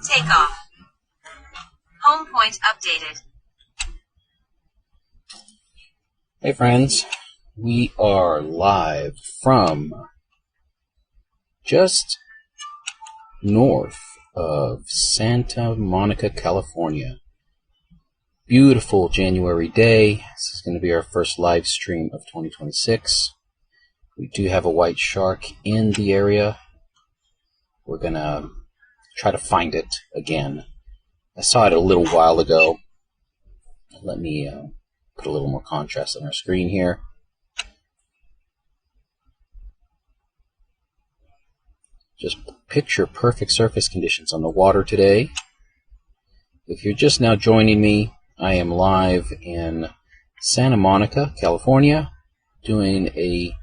Takeoff. Home point updated. Hey friends, we are live from just north of Santa Monica, California. Beautiful January day. This is going to be our first live stream of 2026. We do have a white shark in the area. We're going to try to find it again. I saw it a little while ago. Let me put a little more contrast on our screen here. Just picture perfect surface conditions on the water today. If you're just now joining me, I am live in Santa Monica, California, doing a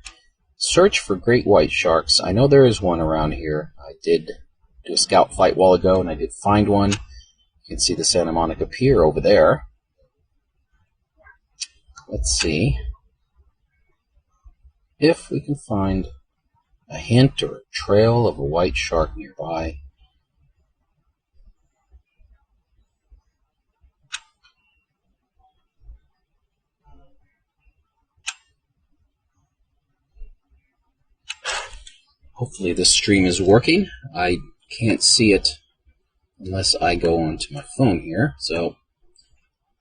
search for great white sharks. I know there is one around here. I did do a scout flight a while ago, and I did find one. You can see the Santa Monica Pier over there. Let's see if we can find a hint or a trail of a white shark nearby. Hopefully this stream is working. I can't see it unless I go onto my phone here, so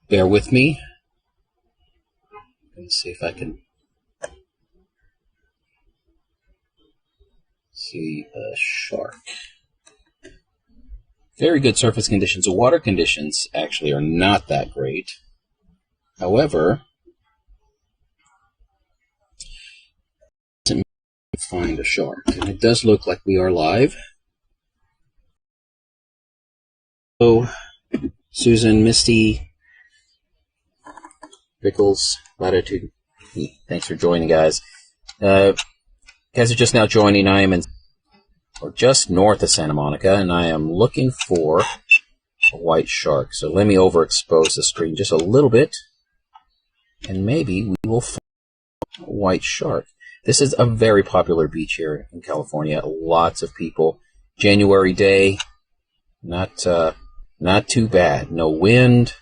bear with me. Let me see if I can see a shark. Very good surface conditions. The water conditions actually are not that great. However, find a shark, and it does look like we are live. Hello, Susan, Misty, Pickles, Latitude. Thanks for joining, guys. Guys are just now joining. I am in, or just north of Santa Monica, and I am looking for a white shark. So let me overexpose the screen just a little bit, and maybe we will find a white shark. This is a very popular beach here in California. Lots of people. January day, not too bad. No wind.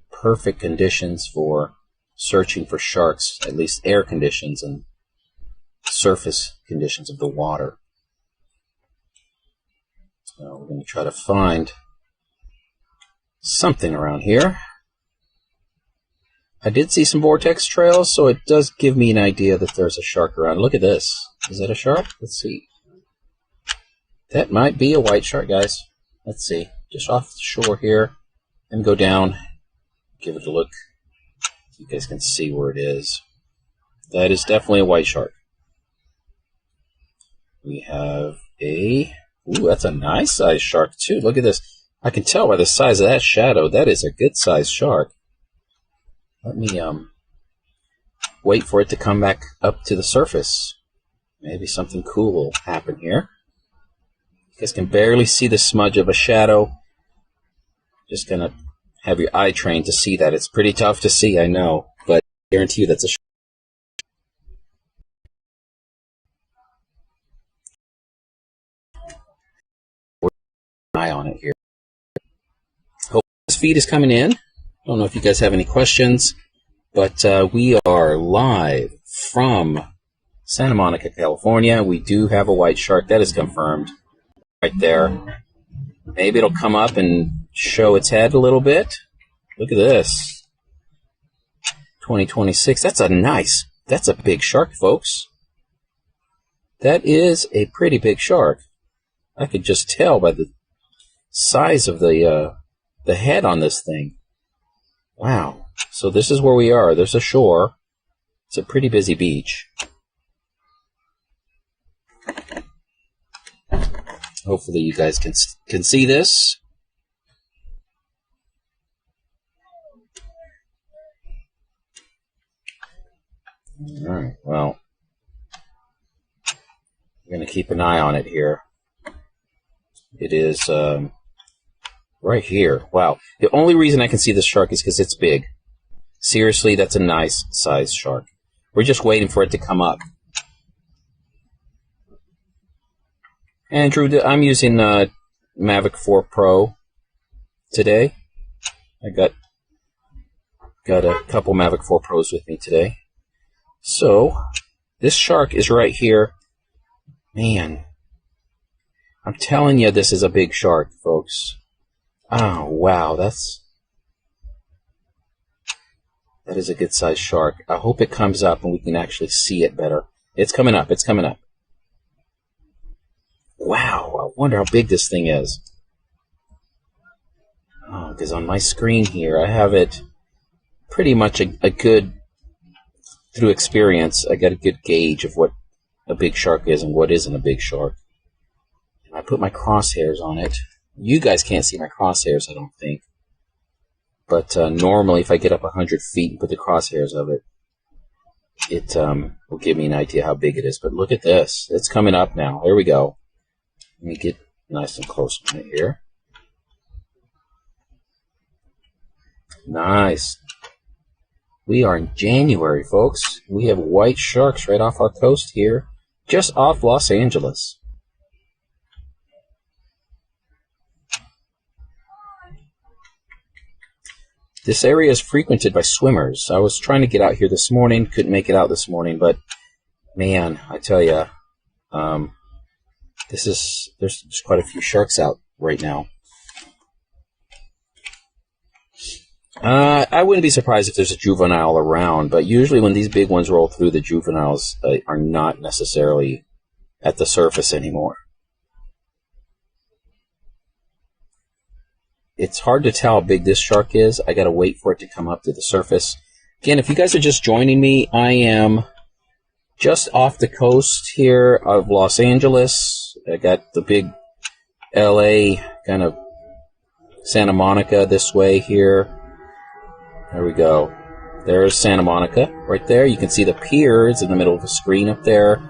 Perfect conditions for searching for sharks, at least air conditions and surface conditions of the water. So we're going to try to find something around here. I did see some vortex trails, so it does give me an idea that there's a shark around. Look at this. Is that a shark? Let's see. That might be a white shark, guys. Let's see. Just off the shore here. And go down. Give it a look. You guys can see where it is. That is definitely a white shark. We have a... Ooh, that's a nice sized shark, too. Look at this. I can tell by the size of that shadow. That is a good sized shark. Let me wait for it to come back up to the surface. Maybe something cool will happen here. You guys can barely see the smudge of a shadow. Just gonna have your eye trained to see that. It's pretty tough to see, I know, but I guarantee you that's a shark. Eye on it here. Hope this feed is coming in. I don't know if you guys have any questions, but we are live from Santa Monica, California. We do have a white shark. That is confirmed right there. Maybe it'll come up and show its head a little bit. Look at this. 2026. That's a big shark, folks. That is a pretty big shark. I could just tell by the size of the head on this thing. Wow. So this is where we are. There's a shore. It's a pretty busy beach. Hopefully you guys can see this. All right. Well, we're going to keep an eye on it here. It is right here. Wow. The only reason I can see this shark is because it's big. Seriously, that's a nice sized shark. We're just waiting for it to come up. Andrew, I'm using Mavic 4 Pro today. I got a couple Mavic 4 Pros with me today. So, this shark is right here. Man, I'm telling you, this is a big shark, folks. Oh, wow, that is a good-sized shark. I hope it comes up and we can actually see it better. It's coming up. It's coming up. Wow, I wonder how big this thing is. Oh, because on my screen here, I have it pretty much a good, through experience, I got a good gauge of what a big shark is and what isn't a big shark. And I put my crosshairs on it. You guys can't see my crosshairs, I don't think. But normally, if I get up 100 feet and put the crosshairs of it, it will give me an idea how big it is. But look at this. It's coming up now. Here we go. Let me get nice and close on it here. Nice. We are in January, folks. We have white sharks right off our coast here, just off Los Angeles. This area is frequented by swimmers. I was trying to get out here this morning, couldn't make it out this morning, but man, I tell you, there's quite a few sharks out right now. I wouldn't be surprised if there's a juvenile around, but usually when these big ones roll through, the juveniles are not necessarily at the surface anymore. It's hard to tell how big this shark is. I gotta wait for it to come up to the surface. Again, if you guys are just joining me, I am just off the coast here of Los Angeles. I got the big LA, kind of Santa Monica this way here. There we go. There's Santa Monica right there. You can see the pier is in the middle of the screen up there.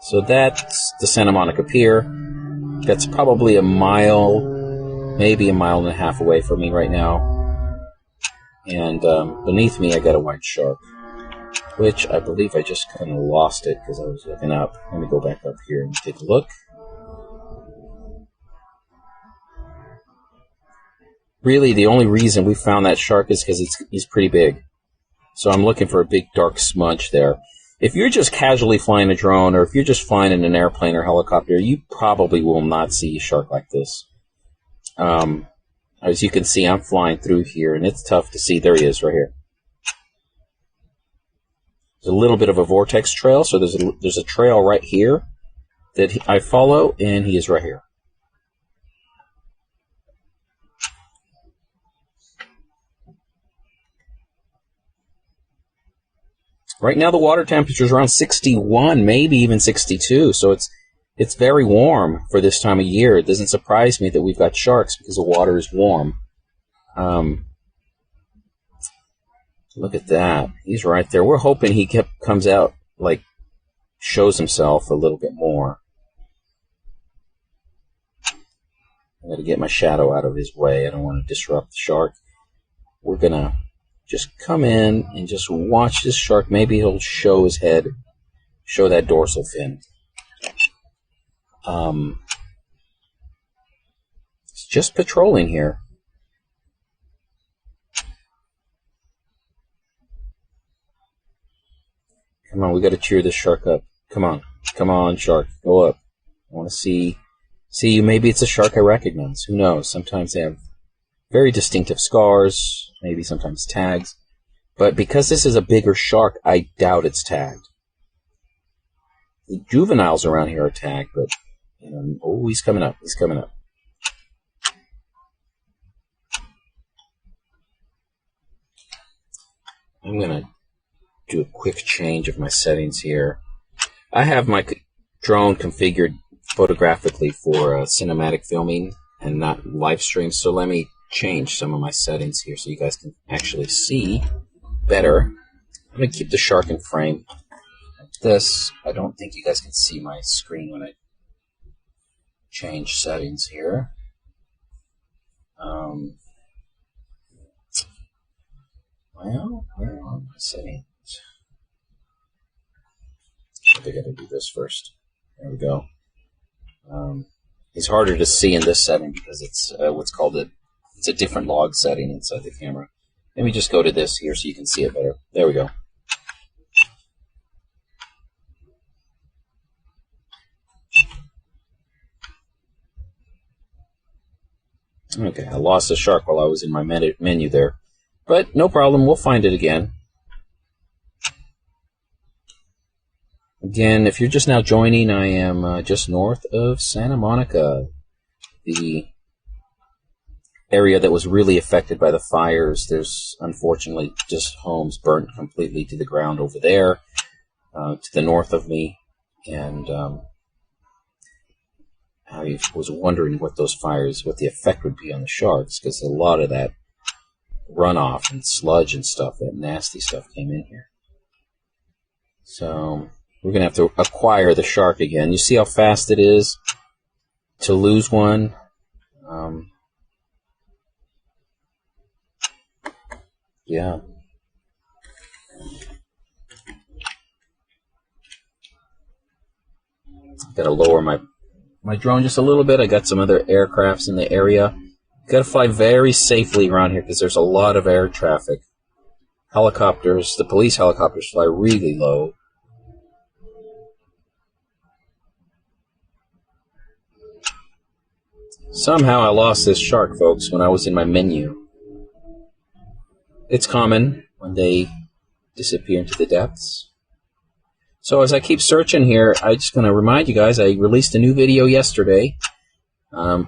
So that's the Santa Monica Pier. That's probably a mile, maybe a mile and a half away from me right now. And beneath me I got a white shark, which I believe I just kind of lost it because I was looking up. Let me go back up here and take a look. Really, the only reason we found that shark is because he's pretty big. So I'm looking for a big dark smudge there. If you're just casually flying a drone, or if you're just flying in an airplane or helicopter, you probably will not see a shark like this. As you can see, I'm flying through here, and it's tough to see. There he is, right here. There's a little bit of a vortex trail, so there's a trail right here that I follow, and he is right here. Right now the water temperature is around 61, maybe even 62, so it's very warm for this time of year. It doesn't surprise me that we've got sharks because the water is warm. Look at that. He's right there. We're hoping he comes out, like, shows himself a little bit more. I got to get my shadow out of his way. I don't want to disrupt the shark. We're going to just come in and just watch this shark. Maybe he'll show his head, show that dorsal fin. It's just patrolling here. Come on, we got to cheer this shark up. Come on, shark, go up. I want to see you. Maybe it's a shark I recognize. Who knows? Sometimes they have very distinctive scars, maybe sometimes tags. But because this is a bigger shark, I doubt it's tagged. The juveniles around here are tagged, but oh, he's coming up. He's coming up. I'm gonna do a quick change of my settings here. I have my drone configured photographically for cinematic filming and not live stream, so let me change some of my settings here so you guys can actually see better. I'm going to keep the shark in frame like this. I don't think you guys can see my screen when I change settings here. Well, where are my settings? I think I got to do this first. There we go. It's harder to see in this setting because it's what's called it's a different log setting inside the camera. Let me just go to this here so you can see it better. There we go. Okay, I lost the shark while I was in my menu there. But no problem, we'll find it again. Again, if you're just now joining, I am just north of Santa Monica, the area that was really affected by the fires. There's unfortunately just homes burnt completely to the ground over there, to the north of me, and I was wondering what those fires, what the effect would be on the sharks, because a lot of that runoff and sludge and stuff, that nasty stuff came in here. So we're going to have to acquire the shark again. You see how fast it is to lose one? Yeah. Got to lower my drone just a little bit. I got some other aircrafts in the area. Got to fly very safely around here because there's a lot of air traffic. Helicopters, the police helicopters fly really low. Somehow I lost this shark, folks, when I was in my menu. It's common when they disappear into the depths. So as I keep searching here, I'm just going to remind you guys, I released a new video yesterday.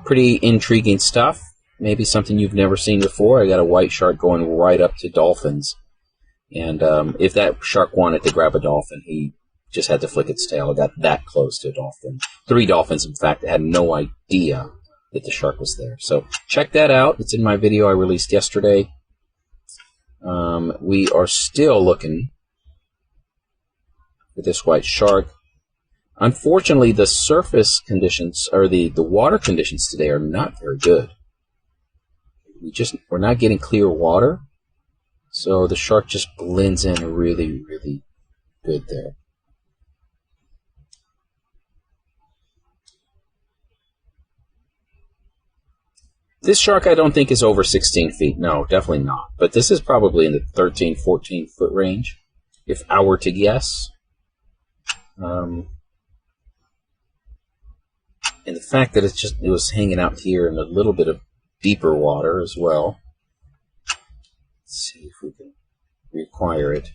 Pretty intriguing stuff. Maybe something you've never seen before. I got a white shark going right up to dolphins. And if that shark wanted to grab a dolphin, he just had to flick its tail. It got that close to a dolphin. 3 dolphins, in fact, had no idea that the shark was there. So check that out. It's in my video I released yesterday. We are still looking for this white shark. Unfortunately, the surface conditions, or the water conditions today are not very good. We're not getting clear water, so the shark just blends in really, really good there. This shark I don't think is over 16 feet. No, definitely not. But this is probably in the 13, 14 foot range, if I were to guess. And the fact that it was hanging out here in a little bit of deeper water as well. Let's see if we can reacquire it.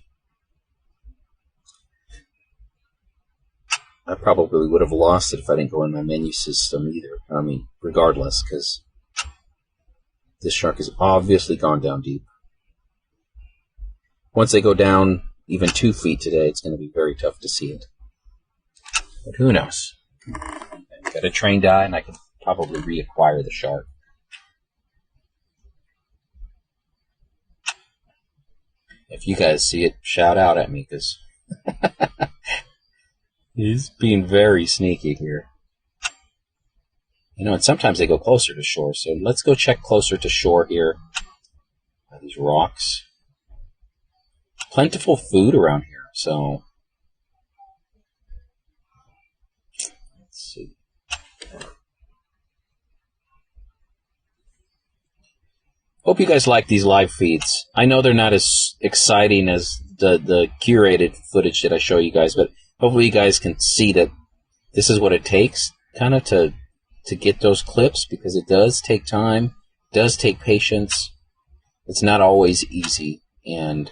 I probably would have lost it if I didn't go in my menu system either. I mean, regardless, because this shark has obviously gone down deep. Once they go down even 2 feet today, it's going to be very tough to see it. But who knows? I've got a trained eye, and I can probably reacquire the shark. If you guys see it, shout out at me, because he's being very sneaky here. You know, and sometimes they go closer to shore, so let's go check closer to shore here. These rocks. Plentiful food around here, so let's see. Hope you guys like these live feeds. I know they're not as exciting as the curated footage that I show you guys, but hopefully you guys can see that this is what it takes kind of to get those clips, because it does take time, does take patience. It's not always easy, and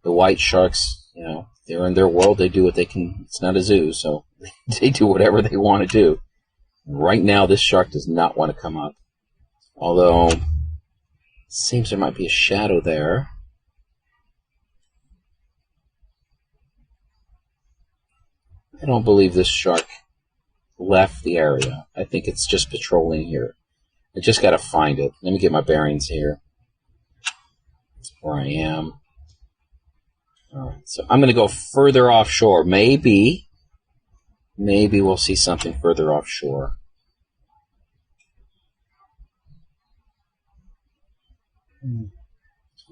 the white sharks, you know, they're in their world, they do what they can. It's not a zoo, so they do whatever they want to do. Right now, this shark does not want to come up, although it seems there might be a shadow there. I don't believe this shark left the area. I think it's just patrolling here. I just got to find it. Let me get my bearings here. That's where I am. Alright, so I'm going to go further offshore. Maybe we'll see something further offshore. Can't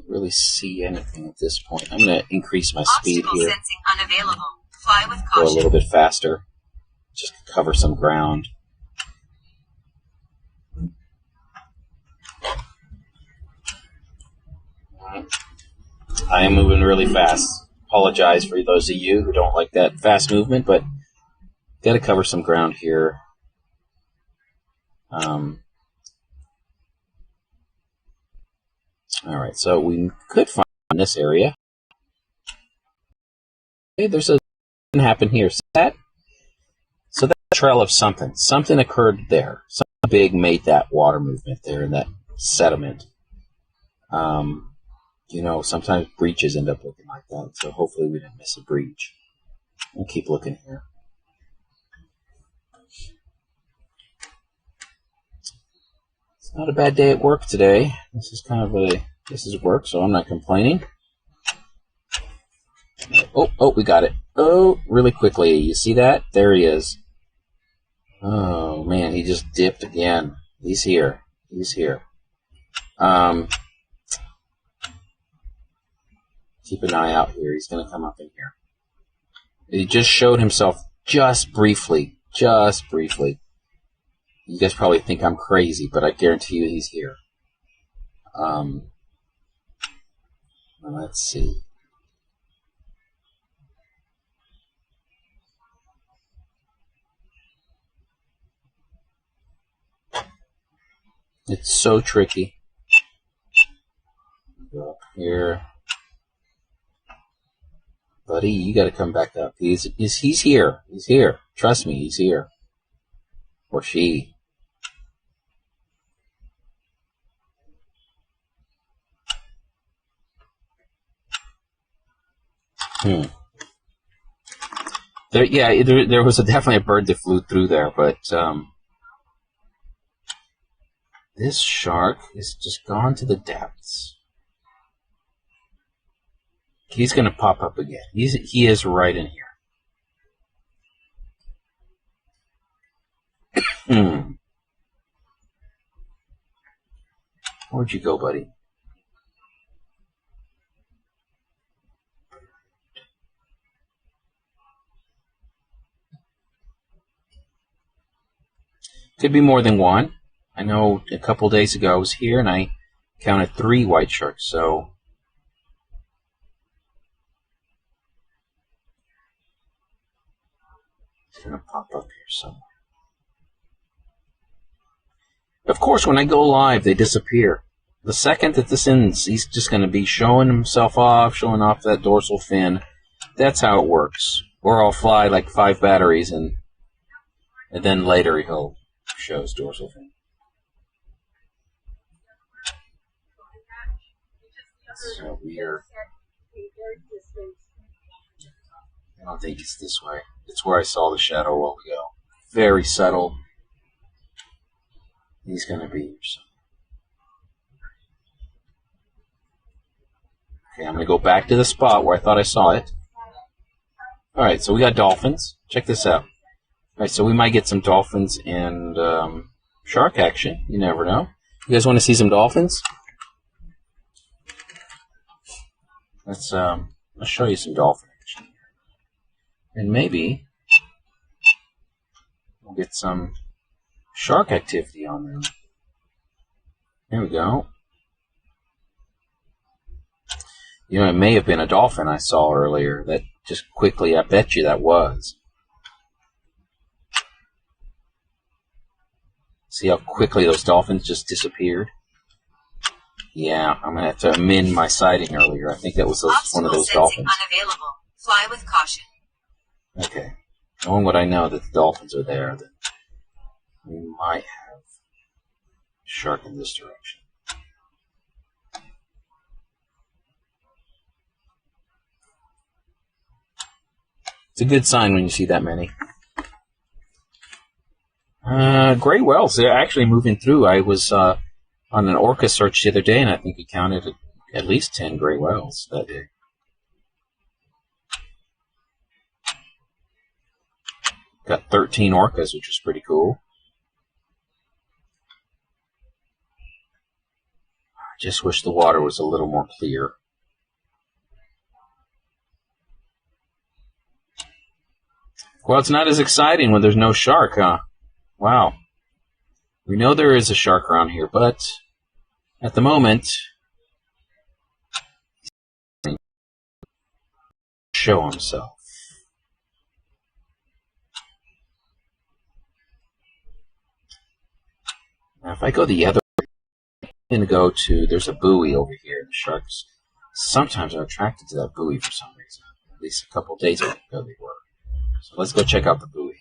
really see anything at this point. I'm going to increase my speed Obstacle here. sensing unavailable. Fly with Go a caution. little bit faster. Just cover some ground. I am moving really fast. Apologize for those of you who don't like that fast movement, but got to cover some ground here. All right, so we could find in this area. Okay, there's a happen here. So that's a trail of something. Something occurred there. Something big made that water movement there in that sediment. Sometimes breaches end up looking like that, so hopefully we didn't miss a breach. We'll keep looking here. It's not a bad day at work today. This is work, so I'm not complaining. Oh, we got it. Oh, really quickly. You see that? There he is. Oh, man, he just dipped again. He's here. Keep an eye out here. He's going to come up in here. He just showed himself just briefly. You guys probably think I'm crazy, but I guarantee you he's here. Let's see. It's so tricky. Go up here. Buddy, you gotta come back up. He's here. He's here. Trust me, he's here. Or she. There was definitely a bird that flew through there, but this shark is just gone to the depths. He's going to pop up again. He is right in here. Where'd you go, buddy? Could be more than one. I know a couple days ago I was here and I counted 3 white sharks, so it's going to pop up here somewhere. Of course, when I go live, they disappear. The second that this ends, he's just going to be showing himself off, showing off that dorsal fin. That's how it works. Or I'll fly like 5 batteries and then later he'll show his dorsal fin. So weird. I don't think it's this way. It's where I saw the shadow a while ago. Very subtle. He's going to be here somewhere. Okay, I'm going to go back to the spot where I thought I saw it. Alright, so we got dolphins. Check this out. Alright, so we might get some dolphins and shark action. You never know. You guys want to see some dolphins? Let's show you some dolphin action. And maybe we'll get some shark activity on them. There we go. It may have been a dolphin I saw earlier that just quickly, I bet you that was. See how quickly those dolphins just disappeared? Yeah, I'm going to have to amend my sighting earlier. I think that was one of those dolphins. Unavailable. Fly with caution. Okay. Knowing what I know that the dolphins are there, then we might have a shark in this direction. It's a good sign when you see that many. Gray whales, they're actually moving through. I was on an orca search the other day, and I think we counted at least 10 gray whales that day. Got 13 orcas, which was pretty cool. I just wish the water was a little more clear. Well, it's not as exciting when there's no shark, huh? Wow. We know there is a shark around here, but at the moment, show himself. Now, if I go the other way, I'm going to go to, there's a buoy over here. The sharks sometimes are attracted to that buoy for some reason. At least a couple days ago they were. So let's go check out the buoy.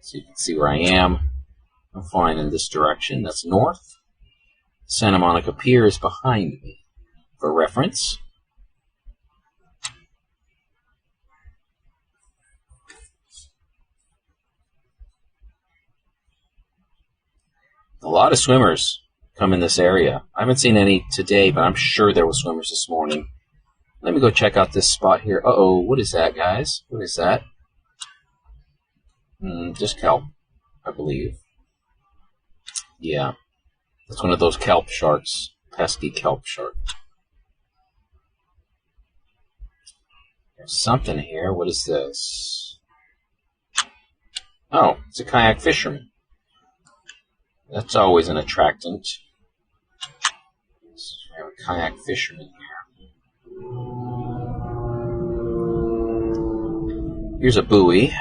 So you can see where I am. I'm flying in this direction. That's north. Santa Monica Pier is behind me. For reference, a lot of swimmers come in this area. I haven't seen any today, but I'm sure there were swimmers this morning. Let me go check out this spot here. Uh-oh, what is that, guys? What is that? Just kelp, I believe. Yeah, that's one of those kelp sharks. Pesky kelp shark. There's something here. What is this? Oh, it's a kayak fisherman. That's always an attractant. So we have a kayak fisherman here. Here's a buoy.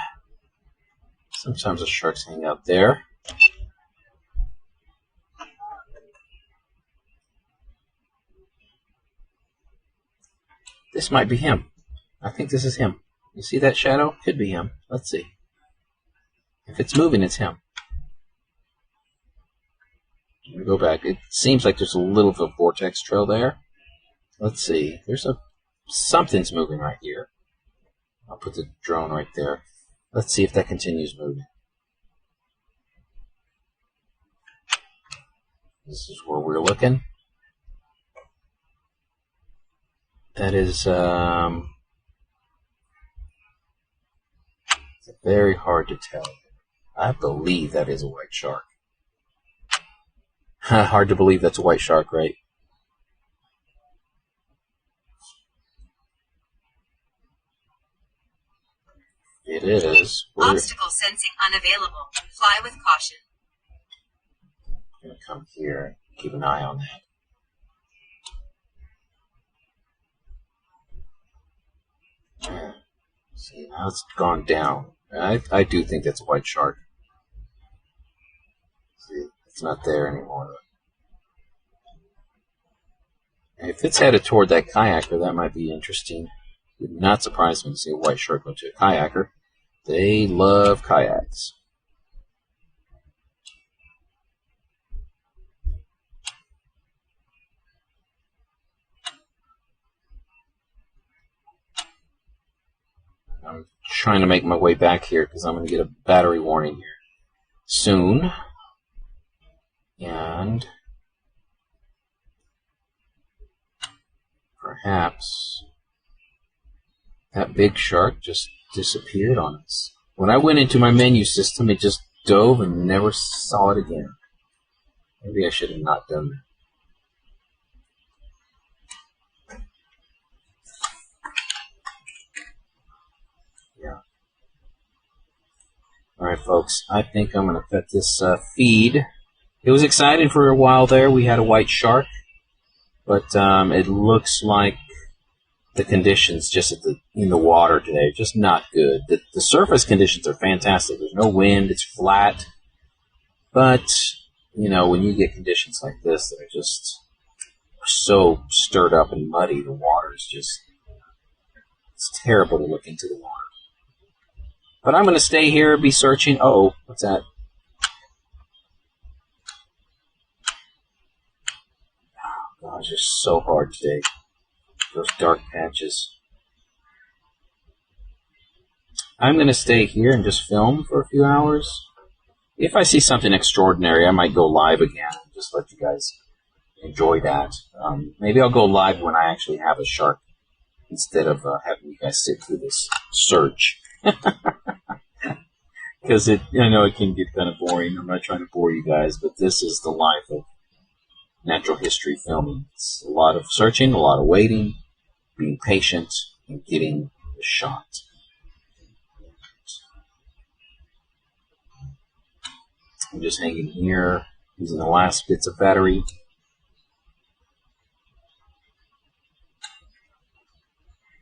Sometimes the sharks hang out there. This might be him. I think this is him. You see that shadow? Could be him. Let's see. If it's moving, it's him. Let me go back. It seems like there's a little of a vortex trail there. Let's see. Something's moving right here. I'll put the drone right there. Let's see if that continues moving. This is where we're looking. That is, it's very hard to tell. I believe that is a white shark. Hard to believe that's a white shark, right? It is. Obstacle sensing unavailable. Fly with caution. I'm going to come here. Keep an eye on that. See, now it's gone down. I do think that's a white shark. See, it's not there anymore. If it's headed toward that kayaker, that might be interesting. It would not surprise me to see a white shark go to a kayaker. They love kayaks. I'm trying to make my way back here because I'm going to get a battery warning here soon. And perhaps that big shark just disappeared on us. When I went into my menu system, it just dove and never saw it again. Maybe I should have not done that. Alright, folks, I think I'm going to cut this feed. It was exciting for a while there. We had a white shark, but it looks like the conditions just in the water today are just not good. The surface conditions are fantastic. There's no wind. It's flat. But, you know, when you get conditions like this that are just so stirred up and muddy, the water is just, it's terrible to look into the water. But I'm going to stay here, be searching. Uh-oh, what's that? Oh, gosh, it's so hard today. Those dark patches. I'm going to stay here and just film for a few hours. If I see something extraordinary, I might go live again and just let you guys enjoy that. Maybe I'll go live when I actually have a shark instead of having you guys sit through this search. Because I know it can get kind of boring. I'm not trying to bore you guys, but this is the life of natural history filming. It's a lot of searching, a lot of waiting, being patient, and getting the shot. I'm just hanging here, using the last bits of battery.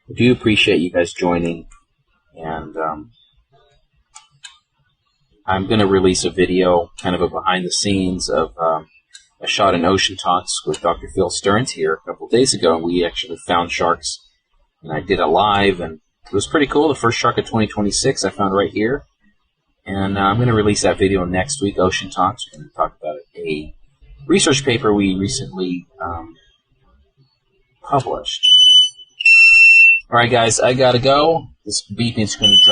I do appreciate you guys joining, and I'm going to release a video, kind of a behind the scenes of I shot an Ocean Talks with Dr. Phil Stearns here a couple days ago, and we actually found sharks, and I did it live, and it was pretty cool. The first shark of 2026 I found right here, and I'm going to release that video next week, Ocean Talks. We're going to talk about a research paper we recently published. All right, guys, I got to go. This beeping's going to drive